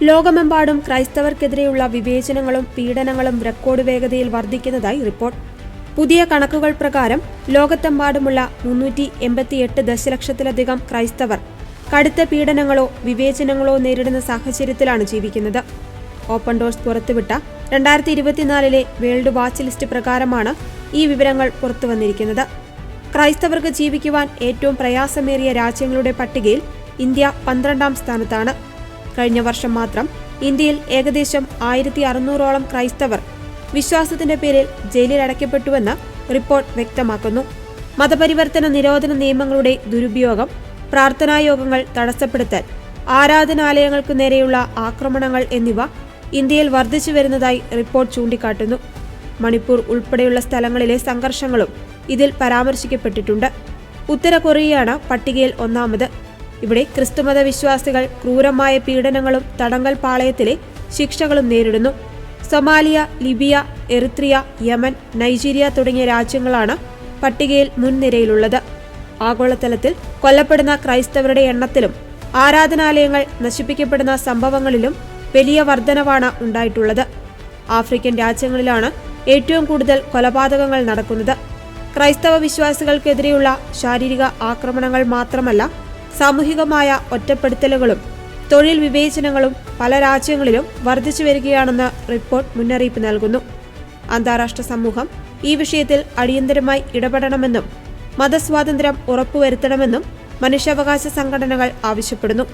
ലോകമെമ്പാടും ക്രൈസ്തവർക്കെതിരെയുള്ള വിവേചനങ്ങളും പീഡനങ്ങളും റെക്കോർഡ് വേഗതയിൽ വർദ്ധിക്കുന്നതായി റിപ്പോർട്ട്. പുതിയ കണക്കുകൾ പ്രകാരം ലോകത്തെമ്പാടുമുള്ള 388 ദശലക്ഷത്തിലധികം ക്രൈസ്തവർ കടുത്ത പീഡനങ്ങളോ വിവേചനങ്ങളോ നേരിടുന്ന സാഹചര്യത്തിലാണ് ജീവിക്കുന്നത്. ഓപ്പൺ ഡോർസ് പുറത്തുവിട്ട 2024 വേൾഡ് വാച്ച് ലിസ്റ്റ് പ്രകാരമാണ് ഈ വിവരങ്ങൾ പുറത്തുവന്നിരിക്കുന്നത്. ക്രൈസ്തവർക്ക് ജീവിക്കുവാൻ ഏറ്റവും പ്രയാസമേറിയ രാജ്യങ്ങളുടെ പട്ടികയിൽ ഇന്ത്യ 12ാം സ്ഥാനത്താണ്. കഴിഞ്ഞ വർഷം മാത്രം ഇന്ത്യയിൽ ഏകദേശം 1600ഓളം ക്രൈസ്തവർ വിശ്വാസത്തിന്റെ പേരിൽ ജയിലിൽ അടയ്ക്കപ്പെട്ടുവെന്ന് റിപ്പോർട്ട് വ്യക്തമാക്കുന്നു. മതപരിവർത്തന നിരോധന നിയമങ്ങളുടെ ദുരുപയോഗം, പ്രാർത്ഥനായോഗങ്ങൾ തടസ്സപ്പെടുത്തൽ, ആരാധനാലയങ്ങൾക്കു നേരെയുള്ള ആക്രമണങ്ങൾ എന്നിവ ഇന്ത്യയിൽ വർദ്ധിച്ചു വരുന്നതായി റിപ്പോർട്ട് ചൂണ്ടിക്കാട്ടുന്നു. മണിപ്പൂർ ഉൾപ്പെടെയുള്ള സ്ഥലങ്ങളിലെ സംഘർഷങ്ങളും ഇതിൽ പരാമർശിക്കപ്പെട്ടിട്ടുണ്ട്. ഉത്തര കൊറിയയാണ് പട്ടികയിൽ ഒന്നാമത്. ഇവിടെ ക്രിസ്തുമത വിശ്വാസികൾ ക്രൂരമായ പീഡനങ്ങളും തടങ്കൽ പാളയത്തിലെ ശിക്ഷകളും നേരിടുന്നു. Somalia, Libya, Eritrea, Yemen, Nigeria തുടങ്ങിയ രാജ്യങ്ങളാണ് പട്ടികയിൽ മുൻനിരയിലുള്ളത്. ആഗോളതലത്തിൽ കൊല്ലപ്പെടുന്ന ക്രൈസ്തവരുടെ എണ്ണത്തിലും ആരാധനാലയങ്ങൾ നശിപ്പിക്കപ്പെടുന്ന സംഭവങ്ങളിലും വലിയ വർധനവാണ് ഉണ്ടായിട്ടുള്ളത്. ആഫ്രിക്കൻ രാജ്യങ്ങളിലാണ് ഏറ്റവും കൂടുതൽ കൊലപാതകങ്ങൾ നടക്കുന്നത്. ക്രൈസ്തവ വിശ്വാസികൾക്കെതിരെയുള്ള ശാരീരിക ആക്രമണങ്ങൾ മാത്രമല്ല, സാമൂഹികമായ ഒറ്റപ്പെടുത്തലുകളും തൊഴിൽ വിവേചനങ്ങളും പല രാജ്യങ്ങളിലും വർദ്ധിച്ചു വരികയാണെന്ന് റിപ്പോർട്ട് മുന്നറിയിപ്പ് നൽകുന്നു. അന്താരാഷ്ട്ര സമൂഹം ഈ വിഷയത്തിൽ അടിയന്തരമായി ഇടപെടണമെന്നും മതസ്വാതന്ത്ര്യം ഉറപ്പുവരുത്തണമെന്നും മനുഷ്യാവകാശ സംഘടനകൾ ആവശ്യപ്പെടുന്നു.